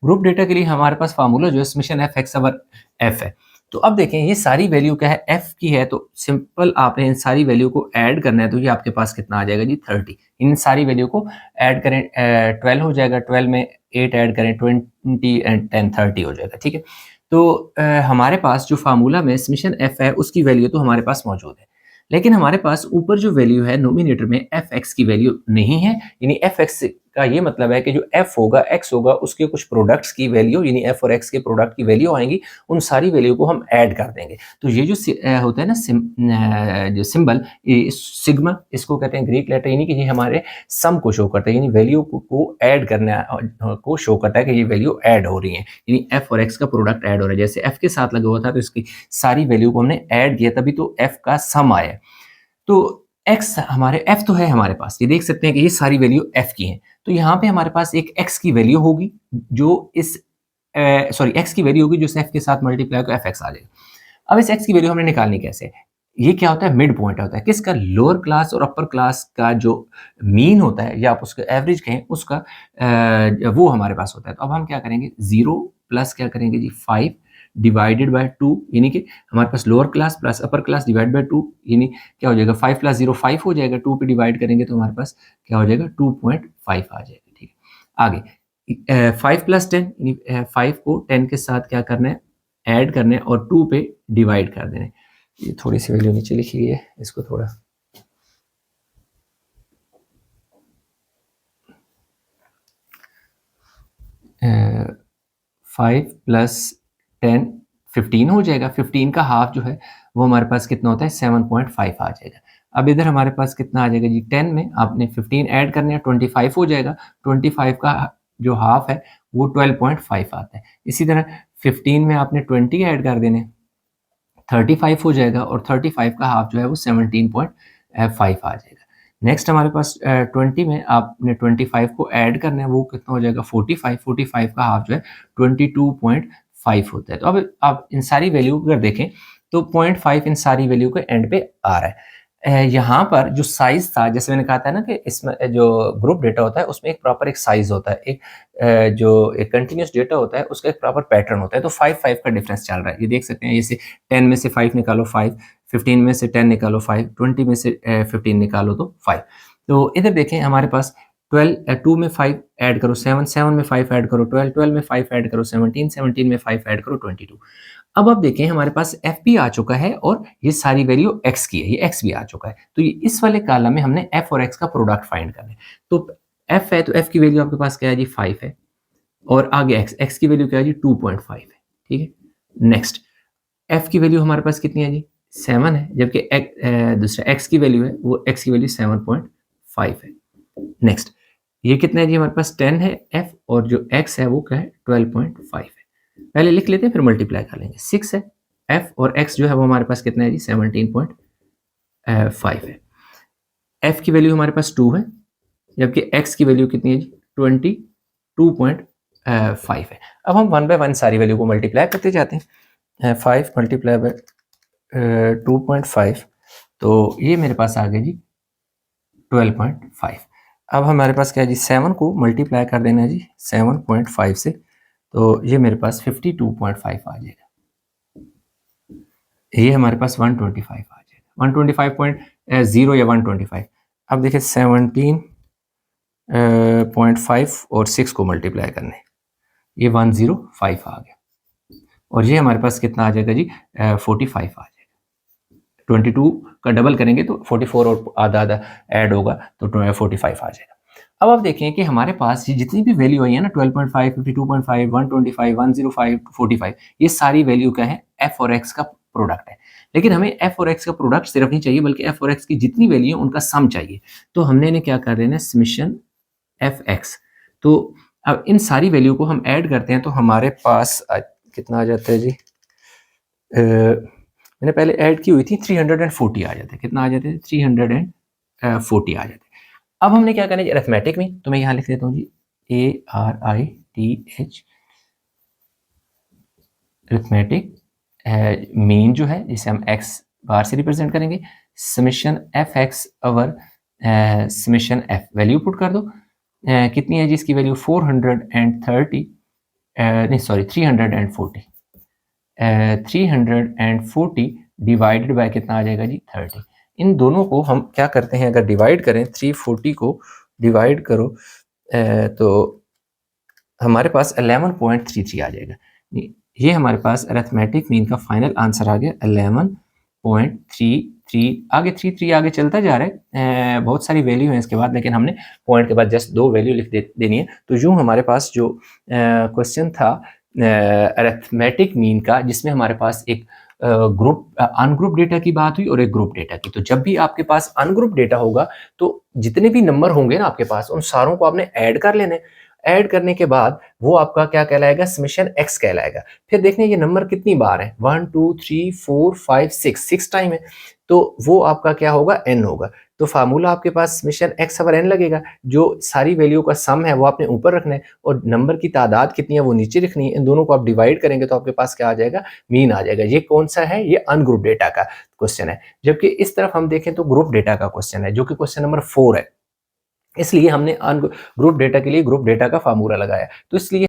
Group data के लिए हमारे पास फार्मूला जो है summation F x over F है। तो अब देखें ये सारी वैल्यू क्या है, एफ की है, तो सिंपल आपने इन सारी वैल्यू को ऐड करना है, तो ये आपके पास कितना आ जाएगा जी 30। इन सारी वैल्यू को ऐड करें 12 हो जाएगा, 12 में 8 ऐड करें 20 एंड 10 30 हो जाएगा, ठीक है। तो हमारे पास जो फार्मूला में समेशन एफ है उसकी वैल्यू तो हमारे पास मौजूद है, लेकिन हमारे पास ऊपर जो वैल्यू है नोमिनेटर में एफ एक्स की वैल्यू नहीं है, यानी एफ एक्स का ये मतलब है कि जो एफ होगा एक्स होगा उसके कुछ प्रोडक्ट्स की वैल्यू, यानी एफ और एक्स के प्रोडक्ट की वैल्यू आएंगी, उन सारी वैल्यू को हम ऐड कर देंगे। तो ये जो होता है ना जो सिंबल सिग्मा, इसको कहते हैं ग्रीक लेटर, यानी कि ये हमारे सम को शो करता है, यानी वैल्यू को ऐड करना को शो करता है कि ये वैल्यू ऐड हो रही है, यानी एफ और एक्स का प्रोडक्ट ऐड हो रहा है। जैसे एफ के साथ लगा हुआ था तो इसकी सारी वैल्यू को हमने ऐड किया, तभी तो एफ का सम आया। तो x हमारे f तो है हमारे पास, ये देख सकते हैं कि ये सारी वैल्यू f की हैं, तो यहाँ पे हमारे पास एक x की वैल्यू होगी जो इस सॉरी x की वैल्यू होगी जो इस f के साथ मल्टीप्लाई होकर fx आ जाएगा। अब इस x की वैल्यू हमने निकालनी कैसे, ये क्या होता है, मिड पॉइंट होता है किसका, लोअर क्लास और अपर क्लास का जो मीन होता है या आप उसका एवरेज कहें उसका वो हमारे पास होता है। तो अब हम क्या करेंगे, 0 प्लस क्या करेंगे जी 5 डिवाइडेड बाय 2, यानी कि हमारे पास lower class plus upper class divide by 2, यानी क्या हो जाएगा 5 प्लस 0 5 हो जाएगा, 2 पे डिवाइड करेंगे तो हमारे पास क्या हो जाएगा 2.5 आ जाएगा, ठीक है। आगे 5 प्लस 10, यानी 5 को 10 के साथ क्या करना है, ऐड करना है और 2 पे डिवाइड कर देना है। ये थोड़ी सी वैल्यू नीचे लिखी गई है, इसको थोड़ा 5 प्लस 10 15 हो जाएगा, 15 का हाफ जो है वो हमारे पास कितना होता है 7.5 आ जाएगा। अब इधर हमारे पास कितना आ जाएगा जी 10 में आपने 15 ऐड करने हैं 25 हो जाएगा, 25 का जो हाफ है वो 12.5 आता है। इसी तरह 15 में आपने 20 ऐड कर देने 35 हो जाएगा और 35 का हाफ जो है वो 17.5 आ जाएगा। नेक्स्ट हमारे पास 20 में आपने 25 को ऐड करना है, वो कितना हो जाएगा 45, 45 का हाफ जो है 22.5 होता है। तो अब आप इन सारी वैल्यू अगर देखें तो 0.5 इन सारी वैल्यू के एंड पे आ रहा है। यहाँ पर जो साइज था, जैसे मैंने कहा था ना कि इसमें जो ग्रुप डेटा होता है उसमें एक प्रॉपर एक साइज होता है, एक जो एक कंटिन्यूस डेटा होता है उसका एक प्रॉपर पैटर्न होता है। तो 5 का डिफरेंस चल रहा है, ये देख सकते हैं। जैसे 10 में से 5 निकालो 5, 15 में से 10 निकालो 5, 20 में से 15 निकालो तो 5। तो इधर देखें हमारे पास 2 में 5 ऐड करो 7, 7 में 5 ऐड करो 12, 12 में 5 ऐड करो 17, 17 में 5 ऐड करो 22। अब आप देखें हमारे पास एफ भी आ चुका है और ये सारी वैल्यू एक्स की है, ये एक्स भी आ चुका है। तो ये इस वाले कॉलम में हमने एफ और एक्स का प्रोडक्ट फाइंड करना है। तो एफ है तो एफ की वैल्यू आपके पास क्या है जी 5 है, और आगे एक्स, एक्स की वैल्यू क्या है जी 2.5 है, ठीक है। नेक्स्ट एफ की वैल्यू हमारे पास कितनी है जी 7 है, जबकि दूसरा एक्स की वैल्यू है वो एक्स की वैल्यू 7.5 है। नेक्स्ट ये कितना है जी हमारे पास 10 है एफ, और जो एक्स है वो क्या है 12.5 है। पहले लिख लेते हैं फिर मल्टीप्लाई कर लेंगे। 6 है एफ और एक्स जो है वो हमारे पास कितना है जी 17.5 है। एफ की वैल्यू हमारे पास 2 है, जबकि एक्स की वैल्यू कितनी है जी 22.5 है। अब हम 1 बाय 1 सारी वैल्यू को मल्टीप्लाई करते जाते हैं। 5 मल्टीप्लाई बाय 2.5, तो ये मेरे पास आ गया जी 12.5। अब हमारे पास क्या है जी 7 को मल्टीप्लाई कर देना है जी 7.5 से, तो ये मेरे पास 52.5 आ जाएगा। ये हमारे पास 125 आ जाएगा, 125.0 या 125। अब देखिए 17.5 और 6 को मल्टीप्लाई करने, ये 105 आ गया, और ये हमारे पास कितना आ जाएगा जी 45 आ जाएगा। 22 का डबल करेंगे तो 44 और आधा आधा ऐड होगा तो 45 आ जाएगा। अब आप देखें कि हमारे पास ये जितनी भी वैल्यू आई है ना 12.5, 52.5, 125, 105, 45, ये सारी वैल्यू क्या है एफ और एक्स का प्रोडक्ट है। लेकिन हमें एफ और एक्स का प्रोडक्ट सिर्फ नहीं चाहिए बल्कि एफ और एक्स की जितनी वैल्यू है उनका सम चाहिए। तो हमने इन्हें क्या कर देना है समेशन एफ एक्स। तो अब इन सारी वैल्यू को हम ऐड करते हैं तो हमारे पास कितना आ जाता है जी, मैंने पहले ऐड की हुई थी 340 आ जाते, कितना आ जाते 340 आ जाते। अब हमने क्या करना है अरिथमेटिक में, तो मैं यहाँ लिख देता हूँ जी ARITH अरिथमेटिक मीन जो है जिसे हम x बार से रिप्रेजेंट करेंगे, summation F x over summation F, value put कर दो कितनी है जी इसकी वैल्यू 430 नहीं सॉरी 340, 340 डिवाइडेड बाय कितना आ जाएगा जी 30। इन दोनों को हम क्या करते हैं, अगर डिवाइड करें 340 को डिवाइड करो तो हमारे पास 11.33 आ जाएगा। ये हमारे पास अरिथमेटिक मीन का फाइनल आंसर आ गया 11.33। आगे 33 आगे चलता जा रहा है, बहुत सारी वैल्यू है इसके बाद, लेकिन हमने पॉइंट के बाद जस्ट 2 वैल्यू लिख देनी है। तो यूँ हमारे पास जो क्वेश्चन था अरिथमेटिक मीन का, जिसमें हमारे पास एक ग्रुप अनग्रुप डेटा की बात हुई और एक ग्रुप डेटा की। तो जब भी आपके पास अनग्रुप डेटा होगा तो जितने भी नंबर होंगे ना आपके पास, उन सारों को आपने ऐड कर लेने। ऐड करने के बाद वो आपका क्या कहलाएगा, समेशन एक्स कहलाएगा। फिर देखने ये नंबर कितनी बार है, 1 2 3 4 5 6 टाइम है, तो वो आपका क्या होगा, एन होगा। तो फार्मूला आपके पास समेशन एक्स ओवर एन लगेगा। जो सारी वैल्यू का सम है वो आपने ऊपर रखना है और नंबर की तादाद कितनी है वो नीचे लिखनी है। इन दोनों को आप डिवाइड करेंगे तो आपके पास क्या आ जाएगा, मीन आ जाएगा। ये कौन सा है, ये अनग्रुप डेटा का क्वेश्चन है। जबकि इस तरफ हम देखें तो ग्रुप डेटा का क्वेश्चन है, जो कि क्वेश्चन नंबर 4 है। इसलिए हमने ग्रुप डेटा के लिए ग्रुप डेटा का फार्मूला लगाया। तो इसलिए